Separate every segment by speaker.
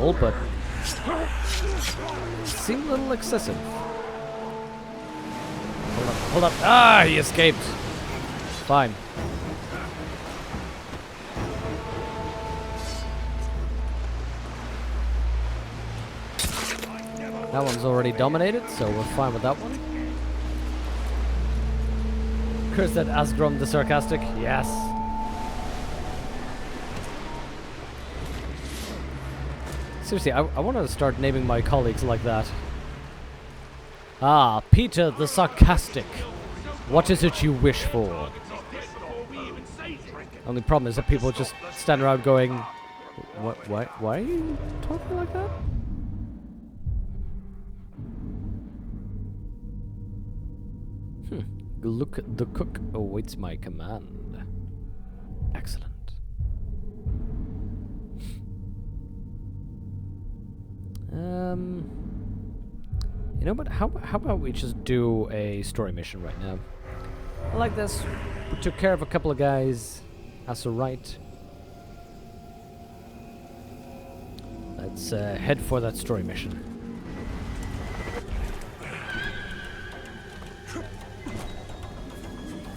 Speaker 1: useful, but seemed a little excessive. Hold up, hold up. Ah, he escaped. Fine. That one's already dominated, so we're fine with that one. Curse that Asgrom the Sarcastic. Yes. Seriously, I want to start naming my colleagues like that. Ah, Peter the Sarcastic. What is it you wish for? Only problem is that people just stand around going, "What? Why are you talking like that?" Look, the cook awaits my command. Excellent. You know what? How about we just do a story mission right now? I like this. We took care of a couple of guys. That's alright. Let's head for that story mission.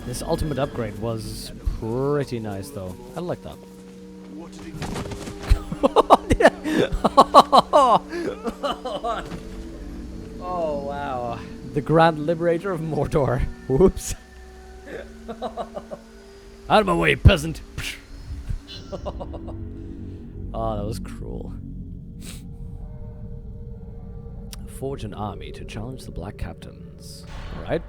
Speaker 1: This ultimate upgrade was pretty nice, though. I like that.
Speaker 2: What did he
Speaker 1: Oh, wow. The Grand Liberator of Mordor. Whoops. Out of my way, peasant. Oh, that was cruel. Forge an army to challenge the Black Captains. Alright.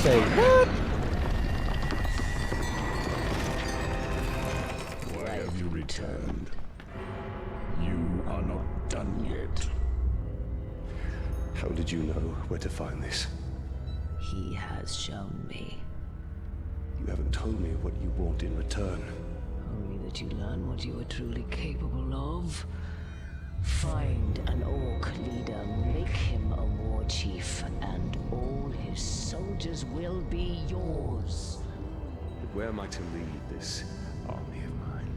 Speaker 1: Say what?
Speaker 2: Why have you returned? You are not done yet.
Speaker 3: How did you know where to find this?
Speaker 4: He has shown me.
Speaker 3: You haven't told me what you want in return.
Speaker 4: Only that you learn what you are truly capable of. Find an orc leader, make him a war chief, and all his soldiers will be yours.
Speaker 3: But where am I to lead this army of mine?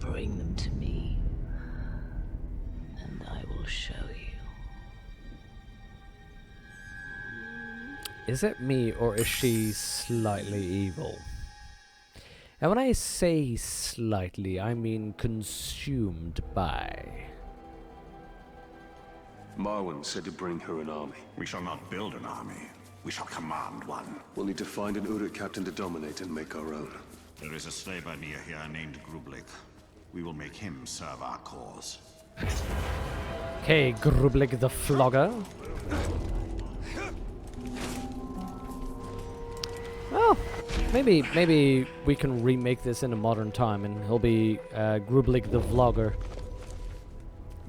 Speaker 4: Bring them to me, and I will show you.
Speaker 1: Is it me, or is she slightly evil? And when I say slightly, I mean consumed by.
Speaker 3: Marwan said to bring her an army.
Speaker 2: We shall not build an army. We shall command one.
Speaker 3: We'll need to find an Uruk captain to dominate and make our own.
Speaker 2: There is a slave near here named Grublik. We will make him serve our cause.
Speaker 1: Okay, Grublik the Flogger. Well, maybe we can remake this in a modern time, and he'll be Grublik the Vlogger.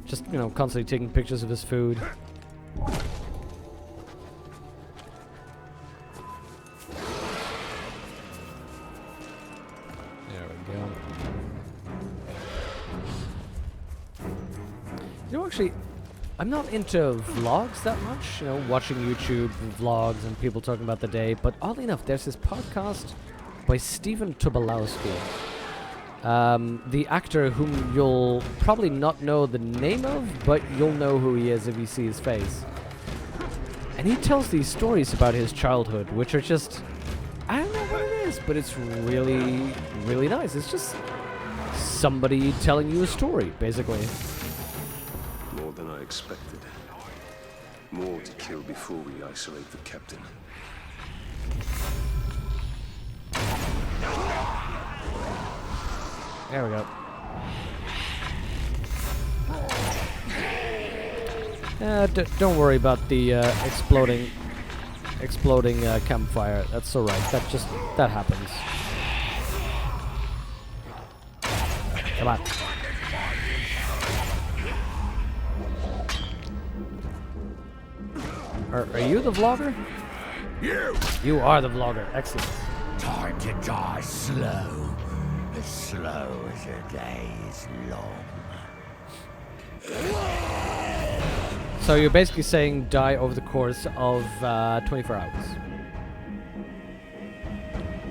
Speaker 1: Just, you know, constantly taking pictures of his food. There we go. You know, actually, I'm not into vlogs that much, you know, watching YouTube vlogs and people talking about the day, but oddly enough, there's this podcast by Stephen Tobolowsky, the actor whom you'll probably not know the name of, but you'll know who he is if you see his face. And he tells these stories about his childhood, which are just, I don't know what it is, but it's really, really nice. It's just somebody telling you a story, basically.
Speaker 3: More than I expected. More to kill before we isolate the captain.
Speaker 1: There we go. Don't worry about the exploding campfire. That's all right. That happens. Come on. Are you the vlogger?
Speaker 2: You!
Speaker 1: You are the vlogger. Excellent.
Speaker 2: Time to die slow.
Speaker 5: as slow as a day is long.
Speaker 1: So you're basically saying die over the course of 24 hours.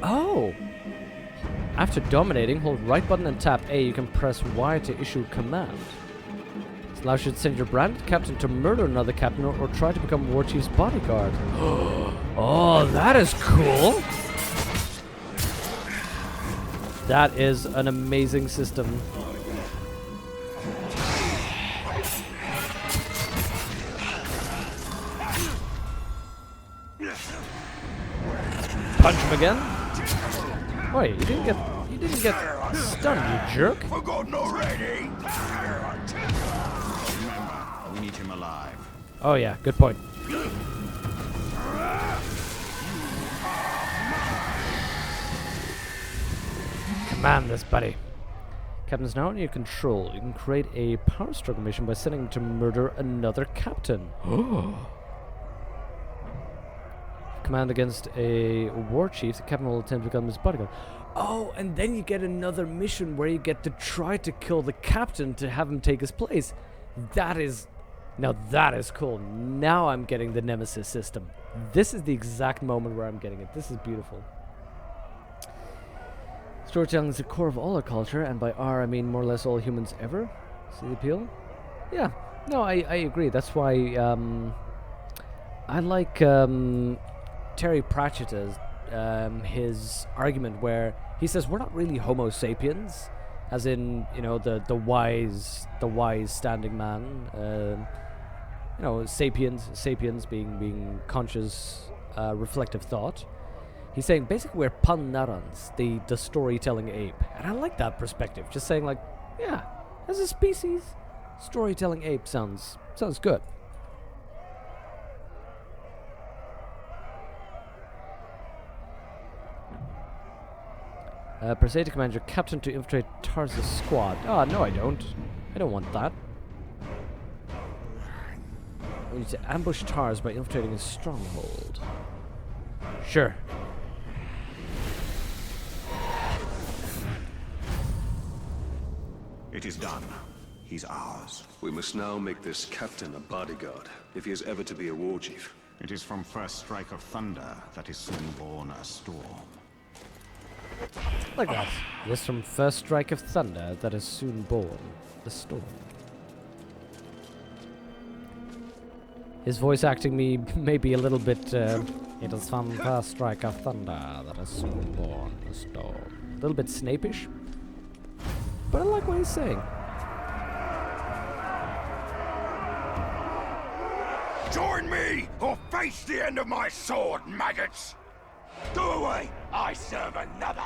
Speaker 1: Oh! After dominating, hold right button and tap A. You can press Y to issue command. This allows you to send your branded captain to murder another captain or try to become War Chief's bodyguard. Oh, that is cool! That is an amazing system. Punch him again. Wait, you didn't get stunned, you jerk.
Speaker 5: Forgotten already? Remember, we need him alive.
Speaker 1: Oh yeah, good point. Command this, buddy. Captain's now under your control. You can create a power struggle mission by sending him to murder another captain. Command against a war chief, the captain will attempt to become his bodyguard. Oh, and then you get another mission where you get to try to kill the captain to have him take his place. That is... Now that is cool. Now I'm getting the Nemesis system. This is the exact moment where I'm getting it. This is beautiful. Storytelling is the core of all our culture, and by our I mean more or less all humans ever. See the appeal? Yeah. No, I agree. That's why I like Terry Pratchett's his argument where he says we're not really Homo sapiens, as in, you know, the wise standing man. You know, sapiens being conscious, reflective thought. He's saying basically we're Panarans, the storytelling ape, and I like that perspective. Just saying, like, yeah, as a species, storytelling ape sounds good. Press A to command your captain to infiltrate Tarz's squad. Ah, no, I don't. I don't want that. We need to ambush Tarz by infiltrating his stronghold. Sure.
Speaker 5: It is done. He's ours.
Speaker 3: We must now make this captain a bodyguard, if he is ever to be a war chief.
Speaker 5: It is from first strike of thunder that is soon born a storm.
Speaker 1: Like that. It is from first strike of thunder that is soon born the storm. His voice acting may be a little bit, it is from first strike of thunder that is soon born the storm. A little bit Snape-ish. But I like what he's saying.
Speaker 5: Join me, or face the end of my sword, maggots! Go away! I serve another!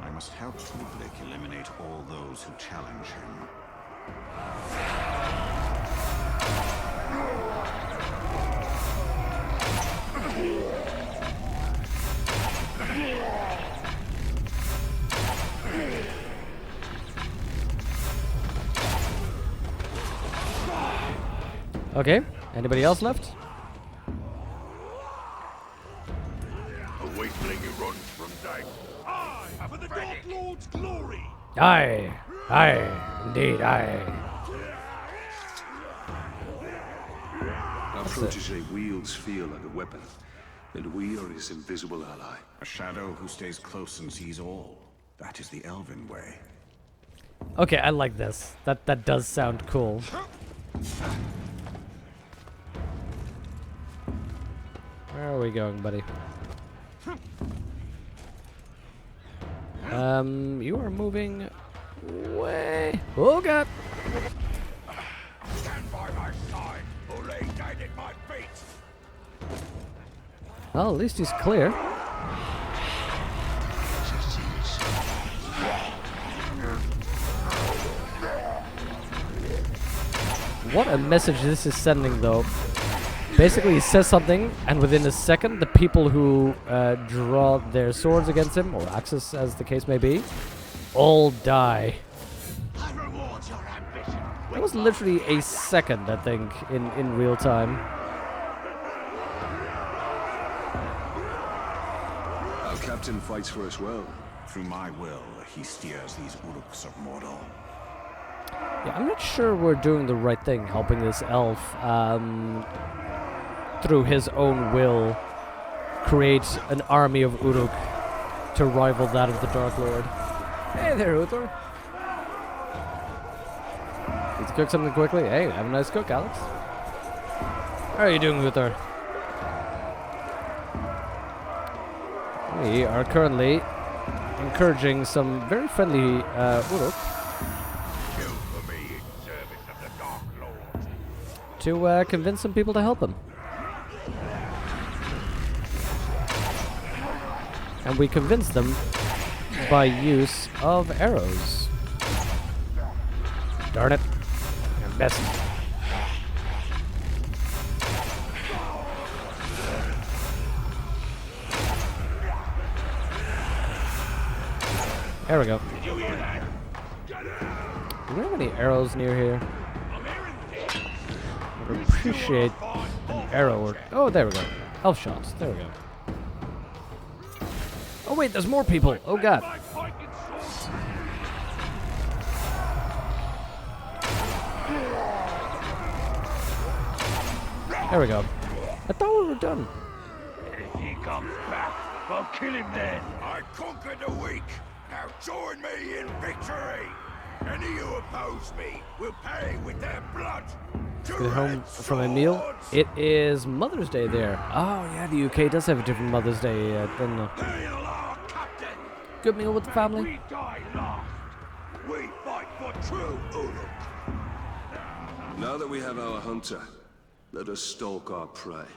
Speaker 5: I must help Tublik eliminate all those who challenge him.
Speaker 1: Okay, anybody else left?
Speaker 5: A weakling who runs from day. I, for the Dark Lord's glory!
Speaker 1: Aye, indeed, aye.
Speaker 3: Our protege wields fear like a weapon, and we are his invisible ally.
Speaker 5: A shadow who stays close and sees all. That is the Elven way.
Speaker 1: Okay, I like this. That does sound cool. Where are we going, buddy? You are moving way. Oh god!
Speaker 5: Stand by my side, or lay down at my feet.
Speaker 1: Well, at least he's clear. What a message this is sending, though. Basically, he says something, and within a second, the people who draw their swords against him, or axes as the case may be, all die.
Speaker 5: I reward your ambition.
Speaker 1: That was literally a second, I think, in real time.
Speaker 3: Our captain fights for us well.
Speaker 5: Through my will, he steers these Uruks of Mordor.
Speaker 1: Yeah, I'm not sure we're doing the right thing, helping this elf, through his own will, create an army of Uruk to rival that of the Dark Lord. Hey there, Uthor. Need to cook something quickly? Hey, have a nice cook, Alex. How are you doing, Uthor? We are currently encouraging some very friendly Uruk to convince some people to help him. And we convince them by use of arrows. Darn it. I missed. There we go. Do we have any arrows near here? I would appreciate an arrow or... Oh, there we go. Elf shots. There we go. Oh wait, there's more people. Oh god. There we go. I thought we were done.
Speaker 5: If he comes back, I'll kill him then. I conquered the weak. Now join me in victory. Any who oppose me will pay with their blood.
Speaker 1: Get home from a meal. It is Mother's Day there. Oh yeah, the UK does have a different Mother's Day than good meal with the family.
Speaker 5: We die last. We fight for true Uruk.
Speaker 3: Now that we have our hunter, let us stalk our prey.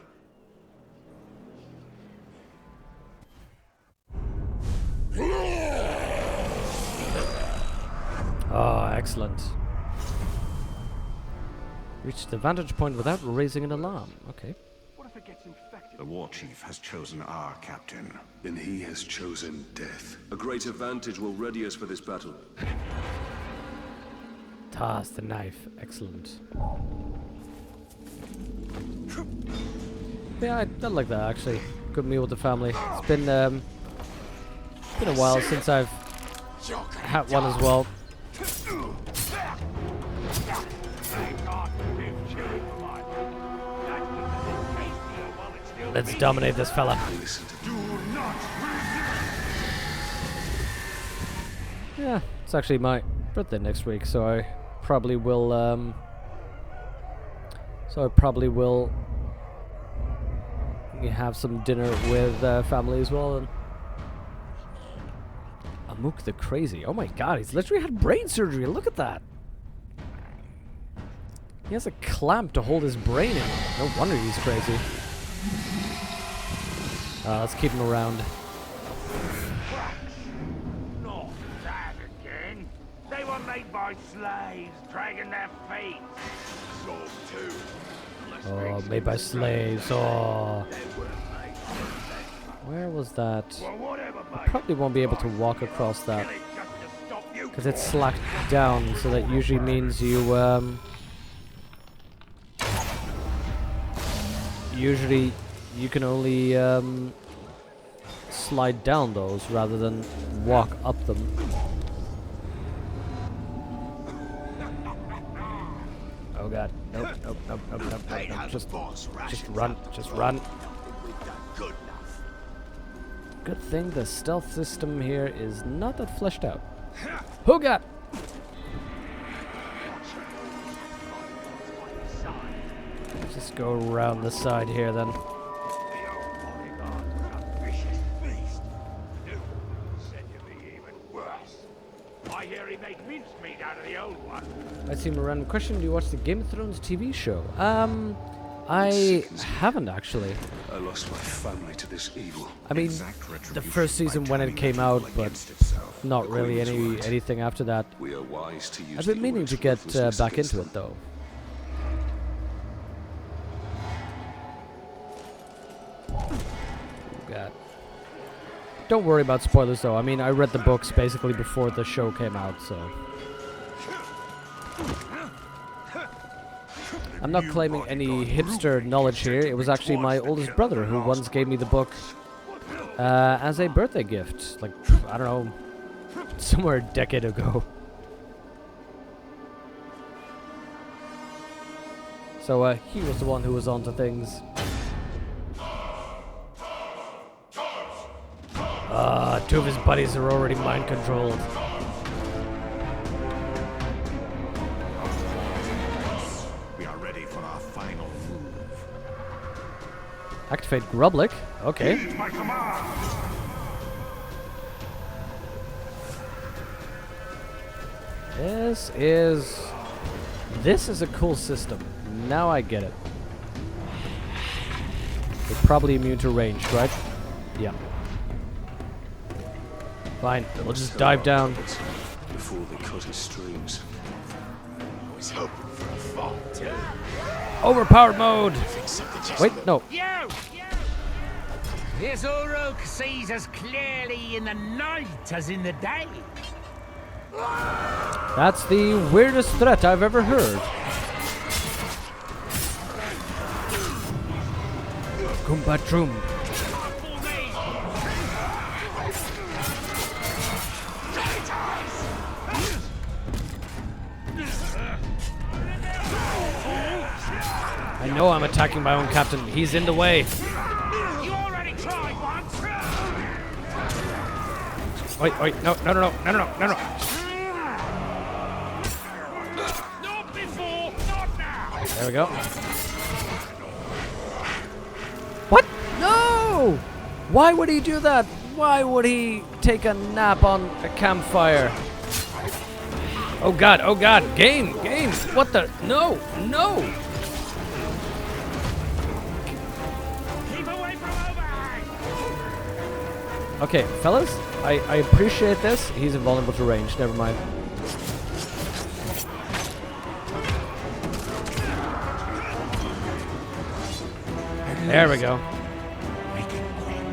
Speaker 1: Oh, excellent. Reached the vantage point without raising an alarm. Okay.
Speaker 5: What if it gets infected? The war chief has chosen our captain.
Speaker 3: And he has chosen death. A great advantage will ready us for this battle.
Speaker 1: Toss the knife. Excellent. Yeah, I like that actually. Good meal with the family. It's been a while since I've had one as well. Let's dominate this fella. Yeah, it's actually my birthday next week, so I probably will have some dinner with family as well. And Amuk the Crazy. Oh my god, he's literally had brain surgery. Look at that. He has a clamp to hold his brain in. No wonder he's crazy. Let's keep him around.
Speaker 5: Not that again. They were made by slaves, dragging their feet. Sword too.
Speaker 1: Oh, made by slaves. Oh. Where was that? I probably won't be able to walk across that because it's slacked down, so that usually means you usually you can only slide down those rather than walk up them. Oh god. Nope, nope, nope, nope, nope, nope, nope. Just run, just run. Good thing the stealth system here is not that fleshed out. Oh god! Let's just go around the side here then. I see a random question. Do you watch the Game of Thrones TV show? I haven't actually.
Speaker 3: I lost my family to this evil.
Speaker 1: I mean, the first season when it came out, but not really anything after that.
Speaker 3: We are wise to use
Speaker 1: I've been meaning to get back into it though. Oh, God. Don't worry about spoilers though. I mean, I read the books basically before the show came out, so. I'm not claiming any hipster knowledge here. It was actually my oldest brother who once gave me the book as a birthday gift. Like, I don't know, somewhere a decade ago. So he was the one who was onto things. Two of his buddies are already mind controlled.
Speaker 5: We are ready for our final move.
Speaker 1: Activate Grublick. Okay.
Speaker 5: Heed my command!
Speaker 1: This is a cool system. Now I get it. They're probably immune to range, right? Yeah. Fine, we'll just dive down.
Speaker 3: Before they cut his strings.
Speaker 5: I was hoping for a fall, too.
Speaker 1: Overpowered mode! Wait, no.
Speaker 6: You! This Uruk sees as clearly in the night as in the day.
Speaker 1: That's the weirdest threat I've ever heard. Goomba Troom. I know I'm attacking my own captain. He's in the way.
Speaker 6: You already tried once.
Speaker 1: Wait, no.
Speaker 6: Not before, not now.
Speaker 1: There we go. What? No! Why would he do that? Why would he take a nap on a campfire? Oh god, game! What the? No!
Speaker 6: Keep away from overhang.
Speaker 1: Okay, fellas, I appreciate this. He's invulnerable to range, never mind. There we go.
Speaker 5: Make it quick.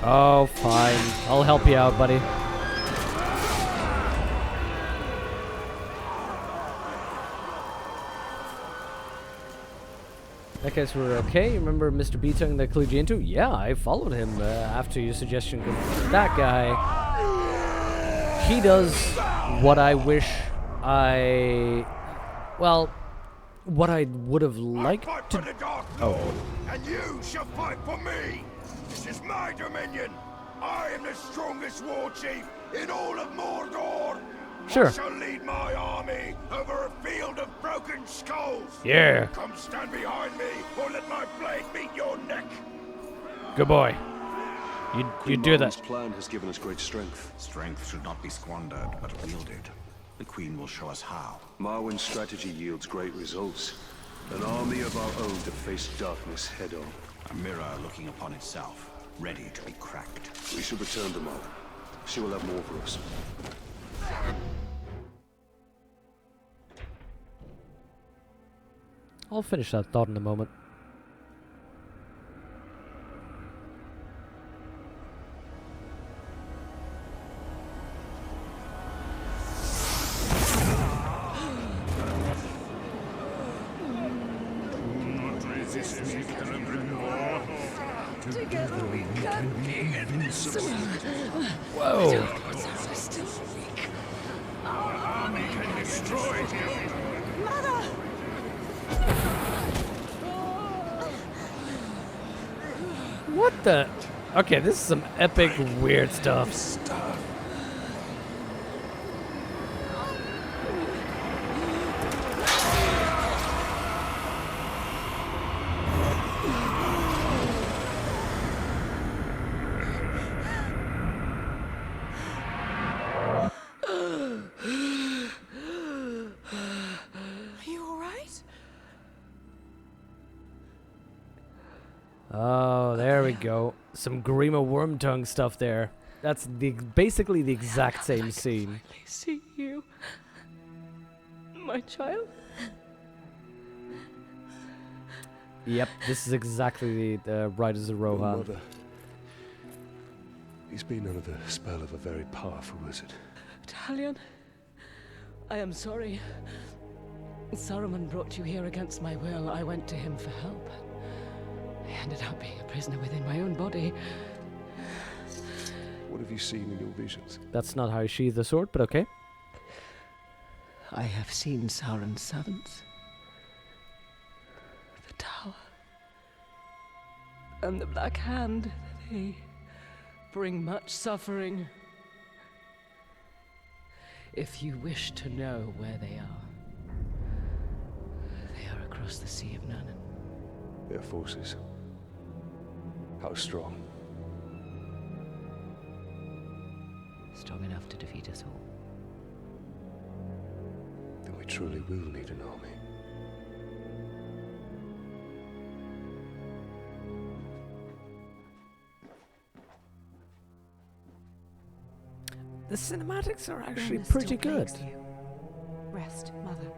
Speaker 1: Oh, fine. I'll help you out, buddy. In that case, we're okay. Remember Mr. B-Tongue that clued you into? Yeah, I followed him after your suggestion. That guy, he does what I wish what I would have liked
Speaker 5: Fight
Speaker 1: to.
Speaker 5: for the Dark Lord, and you shall fight for me. This is my dominion. I am the strongest war chief in all of Mordor.
Speaker 1: Sure.
Speaker 5: I shall lead my army over a field of broken skulls.
Speaker 1: Yeah,
Speaker 5: Come stand behind me, or let my blade meet your neck.
Speaker 1: good boy. You do
Speaker 3: Marwen's
Speaker 1: that.
Speaker 3: plan has given us great strength.
Speaker 5: Strength should not be squandered, but wielded. The Queen will show us how.
Speaker 3: Marwen's strategy yields great results. An army of our own to face darkness head on.
Speaker 5: A mirror looking upon itself, ready to be cracked.
Speaker 3: We should return to Marwen. She will have more for us.
Speaker 1: I'll finish that thought in a moment.
Speaker 4: Together we can be invincible.
Speaker 1: Whoa!
Speaker 4: We're still weak. Our army can destroy you. Mother!
Speaker 1: What the? Okay, this is some epic weird stuff.
Speaker 4: Are you alright?
Speaker 1: Oh, there we go. Some Grima Wormtongue stuff there. That's basically the exact same scene.
Speaker 7: Finally see you, my child.
Speaker 1: Yep, this is exactly the Riders of Rohan.
Speaker 3: Mother. He's been under the spell of a very powerful wizard.
Speaker 7: Talion, I am sorry. Saruman brought you here against my will. I went to him for help. I ended up being a prisoner within my own body.
Speaker 3: What have you seen in your visions?
Speaker 1: That's not how you sheathe the sword, but okay.
Speaker 7: I have seen Sauron's servants. The tower. And the Black Hand. They bring much suffering. If you wish to know where they are across the Sea of Naaman.
Speaker 3: Their forces. How strong?
Speaker 4: Strong enough to defeat us all.
Speaker 3: Then we truly will need an army.
Speaker 1: The cinematics are actually
Speaker 8: Illness
Speaker 1: pretty
Speaker 8: still
Speaker 1: good.
Speaker 8: plagues you. Rest, Mother.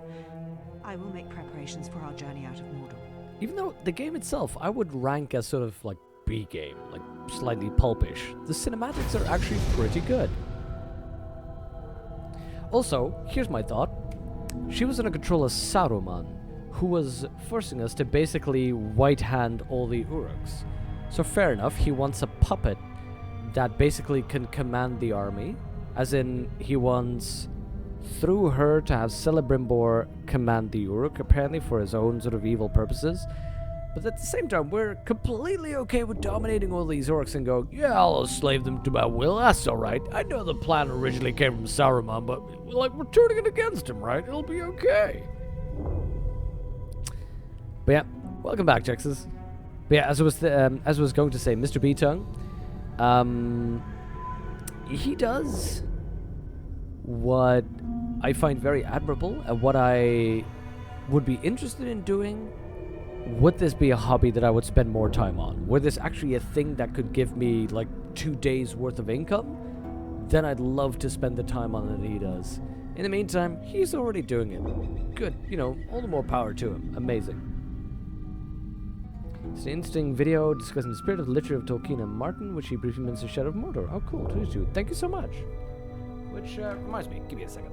Speaker 8: I will make preparations for our journey out of Mordor.
Speaker 1: Even though the game itself, I would rank as sort of like B game, like slightly pulpish. The cinematics are actually pretty good. Also, here's my thought. She was in control of Saruman, who was forcing us to basically white hand all the Uruks. So fair enough, he wants a puppet that basically can command the army, as in he wants through her to have Celebrimbor command the Uruk, apparently for his own sort of evil purposes. But at the same time, we're completely okay with dominating all these orcs and go, yeah, I'll slave them to my will, that's alright. I know the plan originally came from Saruman, but like we're turning it against him, right? It'll be okay. But yeah, welcome back, Jexes. But yeah, as I was going to say, Mr. B-Tongue, he does what I find very admirable and what I would be interested in doing. Would this be a hobby that I would spend more time on? Were this actually a thing that could give me like 2 days worth of income? Then I'd love to spend the time on it that he does. In the meantime, he's already doing it. Good, you know, all the more power to him. Amazing. It's an interesting video discussing the spirit of the literature of Tolkien and Martin, which he briefly mentions Shadow of Mordor. Oh cool, please do. Thank you so much. Which reminds me, give me a second.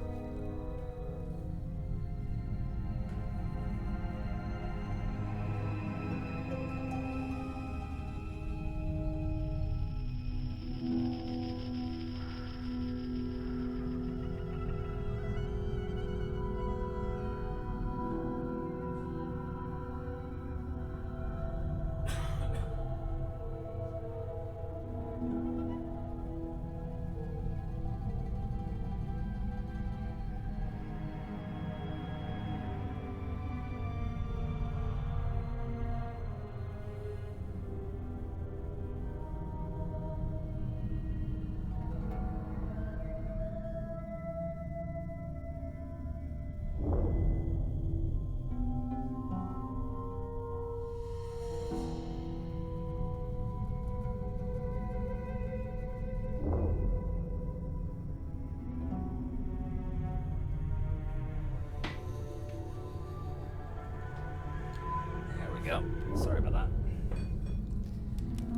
Speaker 1: Sorry about that.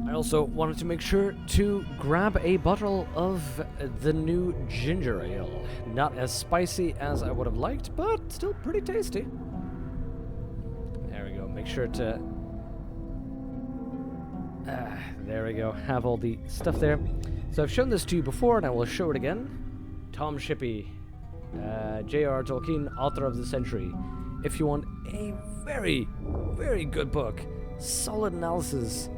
Speaker 1: I also wanted to make sure to grab a bottle of the new ginger ale. Not as spicy as I would have liked, but still pretty tasty. There we go. Make sure to... there we go. Have all the stuff there. So I've shown this to you before, and I will show it again. Tom Shippey, J.R.R. Tolkien, author of the century. If you want a very, very good book, solid analysis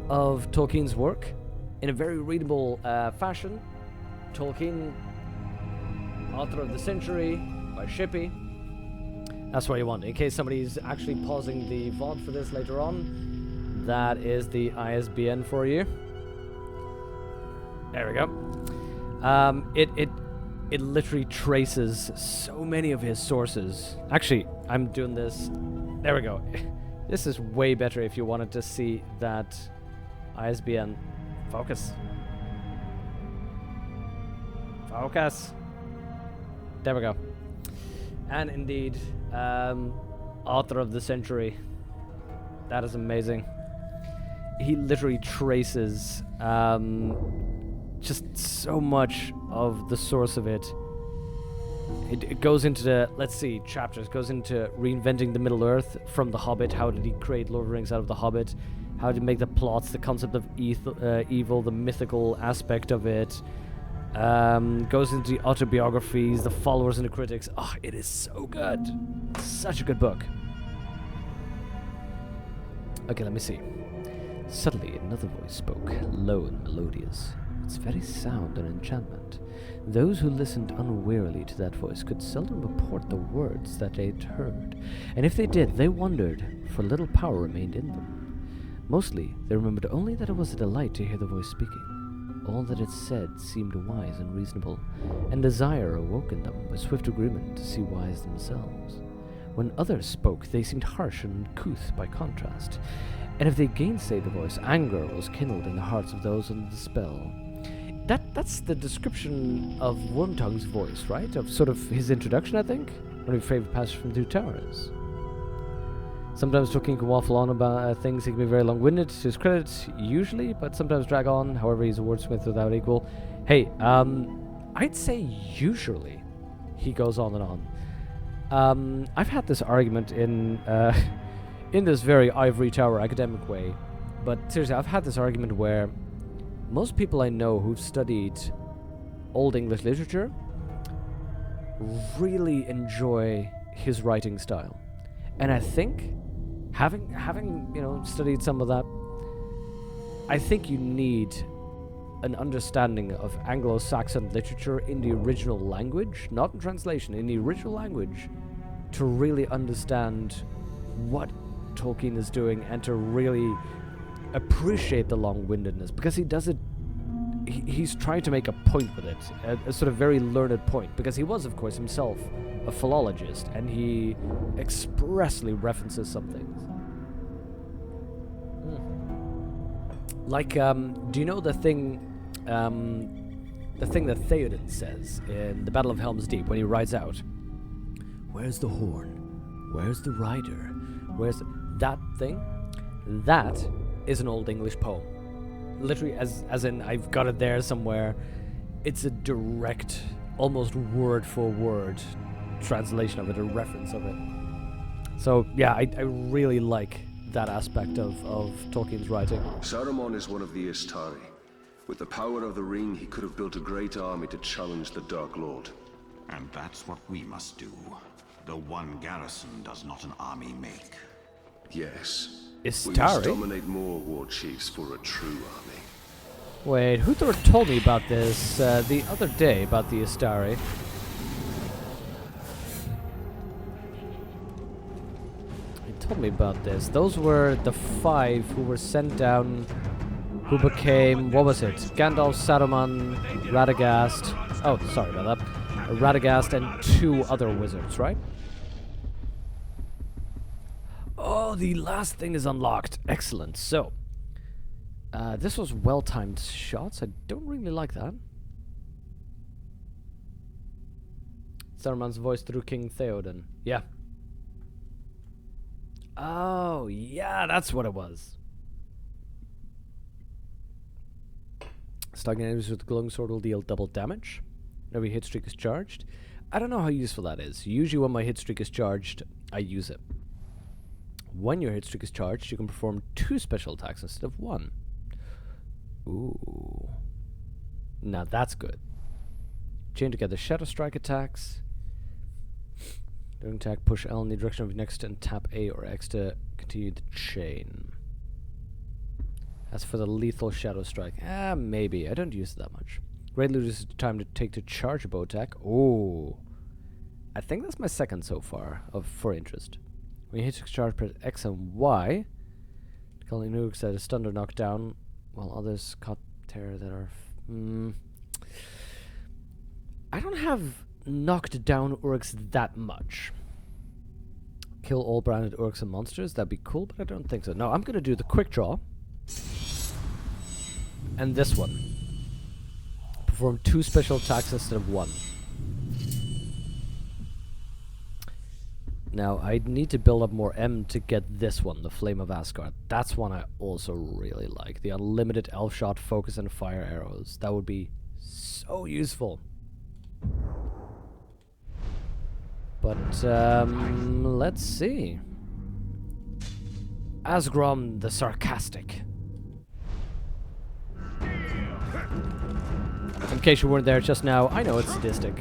Speaker 1: of Tolkien's work in a very readable fashion, Tolkien, author of the century by Shippey. That's what you want. In case somebody's actually pausing the VOD for this later on, that is the ISBN for you. There we go. It literally traces so many of his sources. Actually, I'm doing this. There we go. This is way better if you wanted to see that ISBN. Focus. Focus. There we go. And indeed, author of the century. That is amazing. He literally traces just so much of the source of it. It goes into the, let's see, chapters. Goes into reinventing the Middle Earth from The Hobbit. How did he create Lord of the Rings out of The Hobbit? how to make the plots, the concept of evil, the mythical aspect of it. Goes into the autobiographies, the followers and the critics. Oh, it is so good. Such a good book. Okay, let me see. Suddenly another voice spoke, low and melodious. Its very sound an enchantment. Those who listened unwearily to that voice could seldom report the words that they'd heard, and if they did, they wondered, for little power remained in them. Mostly, they remembered only that it was a delight to hear the voice speaking. All that it said seemed wise and reasonable, and desire awoke in them, with swift agreement to see wise themselves. When others spoke, they seemed harsh and uncouth by contrast, and if they gainsayed the voice, anger was kindled in the hearts of those under the spell. That's the description of Wormtongue's voice, right? Of sort of his introduction, I think? One of your favorite passages from Two Towers. Sometimes Tolkien can waffle on about things. He can be very long-winded, to his credit, usually, but sometimes drag on. However, he's a wordsmith without equal. Hey, I'd say usually he goes on and on. I've had this argument in this very ivory tower academic way, but seriously, I've had this argument where most people I know who've studied Old English literature really enjoy his writing style. And I think, having studied some of that, I think you need an understanding of Anglo-Saxon literature in the original language, not in translation, in the original language, to really understand what Tolkien is doing and to really appreciate the long-windedness, because he does it. He's trying to make a point with it, a sort of very learned point, because he was, of course, himself a philologist, and he expressly references some things. Like, do you know the thing that Theoden says in the Battle of Helm's Deep when he rides out? Where's the horn? Where's the rider? Where's that thing? That is an Old English poem. Literally, as in, I've got it there somewhere. It's a direct, almost word for word translation of it, a reference of it. So, yeah, I really like that aspect of Tolkien's writing.
Speaker 3: Saruman is one of the Istari. With the power of the ring, he could have built a great army to challenge the Dark Lord.
Speaker 5: And that's what we must do. The one garrison does not an army make.
Speaker 3: Yes.
Speaker 1: Istari?
Speaker 3: We must dominate more war chiefs for a true army.
Speaker 1: Wait, who told me about this the other day, about the Istari? He told me about this. Those were the 5 who were sent down, who became, what was it? Gandalf, Saruman, Radagast. Oh, sorry about that. Radagast and 2 other wizards, right? Oh, the last thing is unlocked. Excellent. So, this was well-timed shots. I don't really like that. Saruman's voice through King Theoden. Yeah. Oh, yeah, that's what it was. Stacking enemies with the glowing sword will deal double damage. Whenever your hit streak is charged. I don't know how useful that is. Usually when my hit streak is charged, I use it. When your hit streak is charged, you can perform 2 special attacks instead of 1. Ooh. Now that's good. Chain together Shadow Strike attacks. During attack, push L in the direction of your next and tap A or X to continue the chain. As for the lethal Shadow Strike, maybe. I don't use it that much. Great loses time to take to charge a bow attack. Ooh. I think that's my second so far for interest. When you hit charge, press X and Y. Calling nukes that is stunned or knocked down, while others caught terror that are... I don't have knocked down orcs that much. Kill all branded orcs and monsters, that'd be cool, but I don't think so. No, I'm gonna do the quick draw. And this one. Perform 2 special attacks instead of 1. Now, I need to build up more M to get this one, the Flame of Asgard. That's one I also really like. The unlimited elf shot, focus, and fire arrows. That would be so useful. But, let's see. Asgrom the Sarcastic. In case you weren't there just now, I know it's sadistic.